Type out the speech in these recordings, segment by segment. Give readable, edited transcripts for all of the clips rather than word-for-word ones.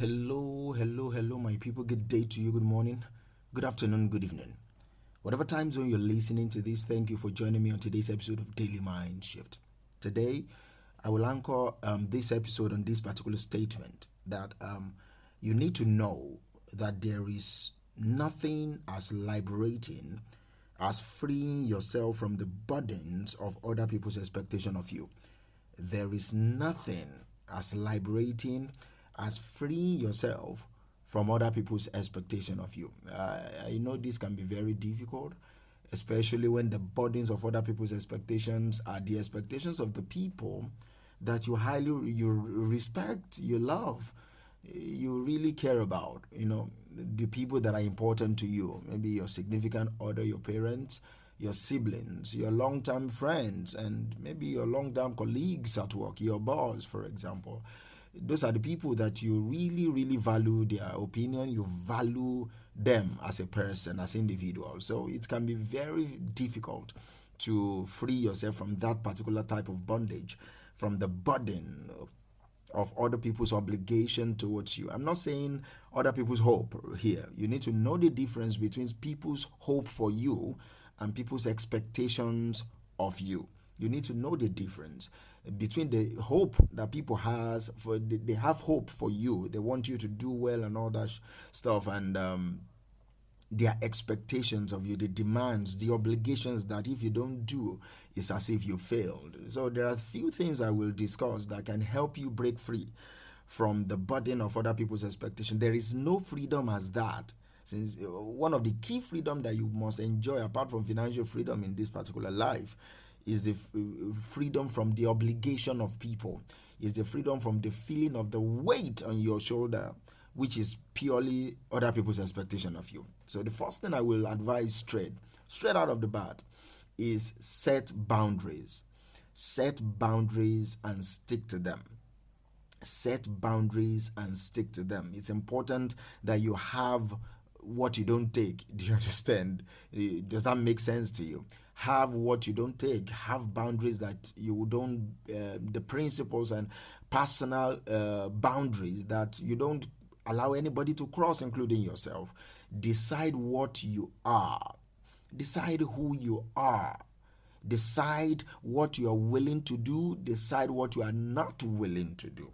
Hello, my people. Good day to you, good morning, good afternoon, good evening. Whatever time zone you're listening to this, thank you for joining me on today's episode of Daily Mind Shift. Today, I will anchor this episode on this particular statement that you need to know that there is nothing as liberating as freeing yourself from the burdens of other people's expectation of you. There is nothing as liberating as freeing yourself from other people's expectation of you. I know this can be very difficult, especially when the burdens of other people's expectations are the expectations of the people that you respect, you love, you really care about. The people that are important to you, maybe your significant other, your parents, your siblings, your long-term friends, and maybe your long-term colleagues at work, your boss, for example. Those are the people that you really, really value their opinion. You value them as a person, as individuals. So it can be very difficult to free yourself from that particular type of bondage, from the burden of other people's obligation towards you. I'm not saying other people's hope here. You need to know the difference between people's hope for you and people's expectations of you. You need to know the difference between the hope that people they have hope for you. They want you to do well and all that stuff, and their expectations of you, the demands, the obligations that if you don't do, it's as if you failed. So there are a few things I will discuss that can help you break free from the burden of other people's expectation. There is no freedom as that. Since one of the key freedom that you must enjoy apart from financial freedom in this particular life is the freedom from the obligation of people, is the freedom from the feeling of the weight on your shoulder, which is purely other people's expectation of you. So the first thing I will advise straight out of the bat is set boundaries. Set boundaries and stick to them. Set boundaries and stick to them. It's important that you have what you don't take. Do you understand? Does that make sense to you? Have what you don't take. Have boundaries that you don't, the principles and personal boundaries that you don't allow anybody to cross, including yourself. Decide what you are. Decide who you are. Decide what you are willing to do. Decide what you are not willing to do.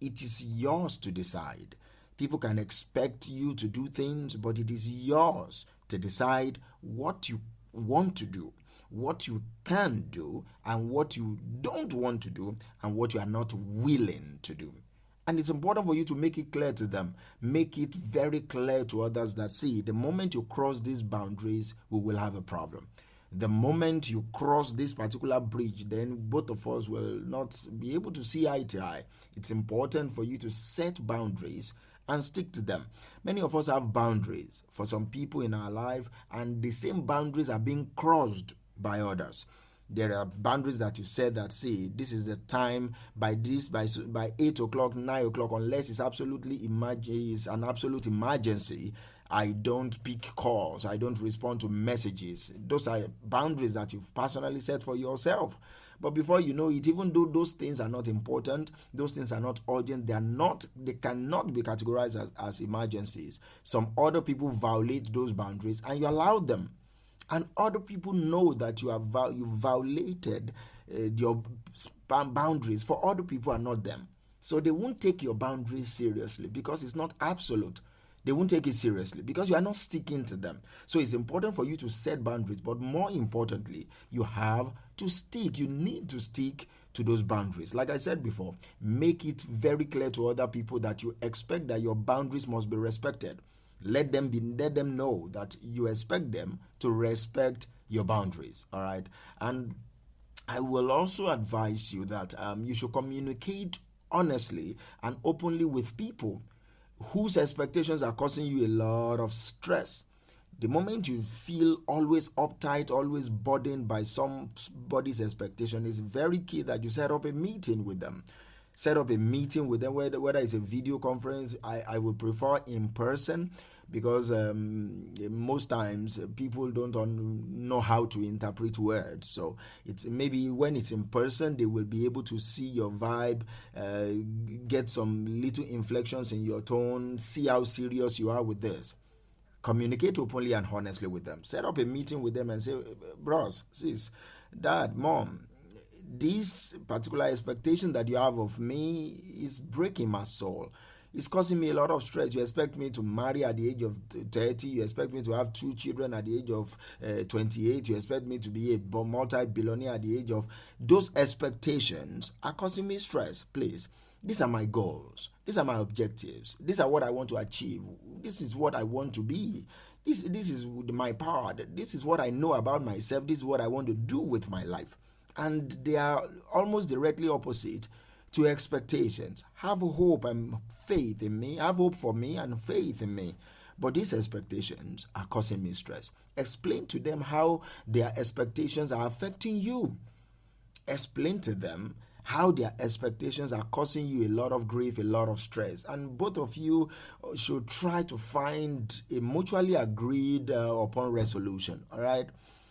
It is yours to decide. People can expect you to do things, but it is yours to decide what you want to do, what you can do, and what you don't want to do, and what you are not willing to do. And it's important for you to make it clear to them. Make it very clear to others that, see, the moment you cross these boundaries, we will have a problem. The moment you cross this particular bridge, then both of us will not be able to see eye to eye. It's important for you to set boundaries and stick to them. Many of us have boundaries for some people in our life, and the same boundaries are being crossed by others. There are boundaries that you said that, see, this is the time by 8 o'clock, 9 o'clock, unless it's an absolute emergency, I don't pick calls, I don't respond to messages. Those are boundaries that you've personally set for yourself. But before you know it, even though those things are not important, those things are not urgent, they cannot be categorized as emergencies. Some other people violate those boundaries and you allow them. And other people know that you violated your boundaries. For other people are not them. So they won't take your boundaries seriously because it's not absolute. They won't take it seriously because you are not sticking to them. So it's important for you to set boundaries, but more importantly, you have to stick. You need to stick to those boundaries. Like I said before, make it very clear to other people that you expect that your boundaries must be respected. Let them know that you expect them to respect your boundaries. All right. And I will also advise you that you should communicate honestly and openly with people whose expectations are causing you a lot of stress. The moment you feel always uptight, always burdened by somebody's expectation, it's very key that you set up a meeting with them. Set up a meeting with them, whether it's a video conference. I would prefer in person, because most times people don't know how to interpret words. So it's maybe when it's in person, they will be able to see your vibe, get some little inflections in your tone, see how serious you are with this. Communicate openly and honestly with them. Set up a meeting with them and say, bros, sis, dad, mom, this particular expectation that you have of me is breaking my soul. It's causing me a lot of stress. You expect me to marry at the age of 30. You expect me to have 2 children at the age of 28. You expect me to be a multi-billionaire at the age of... Those expectations are causing me stress. Please, these are my goals. These are my objectives. These are what I want to achieve. This is what I want to be. This is my power. This is what I know about myself. This is what I want to do with my life. And they are almost directly opposite to expectations. Have hope and faith in me. Have hope for me and faith in me. But these expectations are causing me stress. Explain to them how their expectations are affecting you. Explain to them how their expectations are causing you a lot of grief, a lot of stress. And both of you should try to find a mutually agreed upon resolution. All right?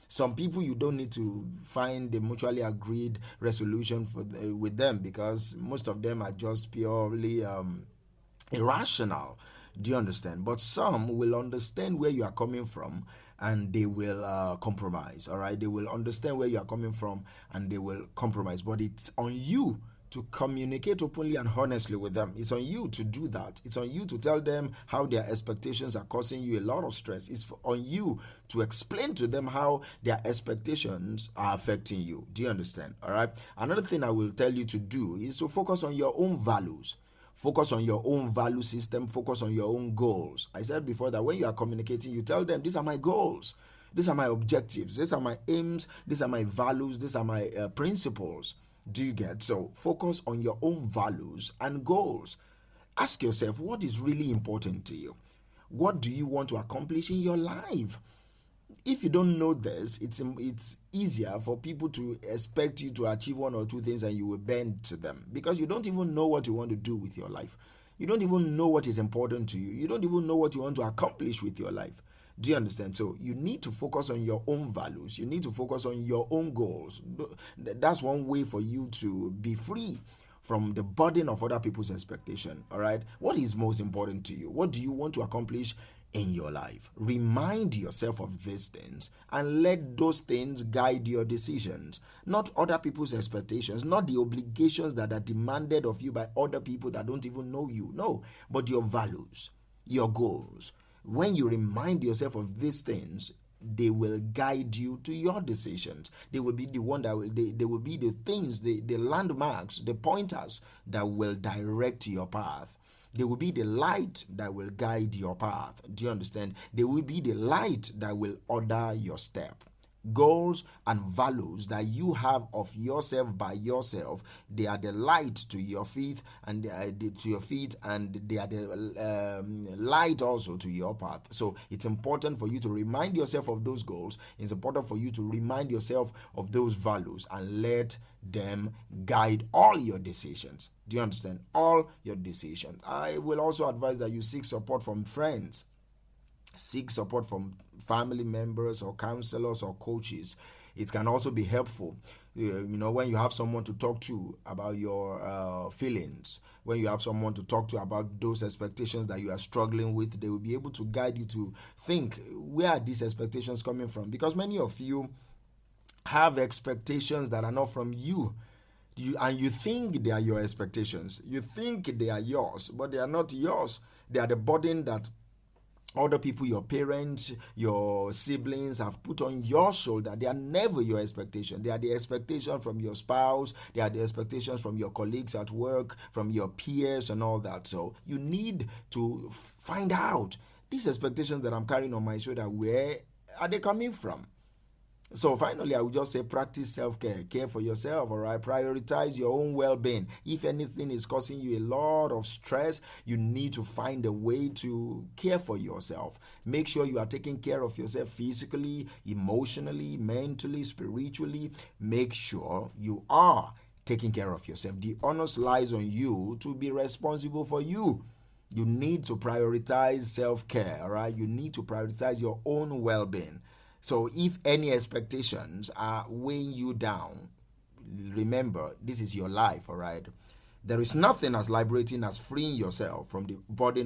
Some people, you don't need to find a mutually agreed resolution with them, because most of them are just purely irrational. Do you understand? But some will understand where you are coming from, and they will compromise. All right? They will understand where you are coming from, and they will compromise. But it's on you to communicate openly and honestly with them. It's on you to do that. It's on you to tell them how their expectations are causing you a lot of stress. It's on you to explain to them how their expectations are affecting you. Do you understand? All right. Another thing I will tell you to do is to focus on your own values. Focus on your own value system. Focus on your own goals. I said before that when you are communicating, you tell them, these are my goals. These are my objectives. These are my aims. These are my values. These are my principles. Do you get? So focus on your own values and goals. Ask yourself, what is really important to you? What do you want to accomplish in your life? If you don't know this, it's easier for people to expect you to achieve 1 or 2 things and you will bend to them, because you don't even know what you want to do with your life. You don't even know what is important to you. You don't even know what you want to accomplish with your life. Do you understand? So you need to focus on your own values. You need to focus on your own goals. That's one way for you to be free from the burden of other people's expectation. All right? What is most important to you? What do you want to accomplish in your life? Remind yourself of these things and let those things guide your decisions. Not other people's expectations, not the obligations that are demanded of you by other people that don't even know you. No, but your values, your goals. When you remind yourself of these things, they will guide you to your decisions. They will be the one that they will be the things, the landmarks, the pointers that will direct your path. They will be the light that will guide your path. Do you understand? They will be the light that will order your step. Goals and values that you have of yourself by yourself, they are the light to your feet, and they are the light also to your path. So it's important for you to remind yourself of those goals. It's important for you to remind yourself of those values and let them guide all your decisions. Do you understand? All your decisions. I will also advise that you seek support from friends. Seek support from family members or counselors or coaches. It can also be helpful, when you have someone to talk to about your feelings, when you have someone to talk to about those expectations that you are struggling with. They will be able to guide you to think, where are these expectations coming from? Because many of you have expectations that are not from you. And you think they are your expectations. You think they are yours, but they are not yours. They are the burden that other people, your parents, your siblings have put on your shoulder. They are never your expectation. They are the expectation from your spouse. They are the expectations from your colleagues at work, from your peers and all that. So you need to find out these expectations that I'm carrying on my shoulder, where are they coming from? So finally, I would just say practice self-care. Care for yourself, all right? Prioritize your own well-being. If anything is causing you a lot of stress, you need to find a way to care for yourself. Make sure you are taking care of yourself physically, emotionally, mentally, spiritually. Make sure you are taking care of yourself. The onus lies on you to be responsible for you. You need to prioritize self-care, all right? You need to prioritize your own well-being. So if any expectations are weighing you down, remember, this is your life, all right? There is nothing as liberating as freeing yourself from the burden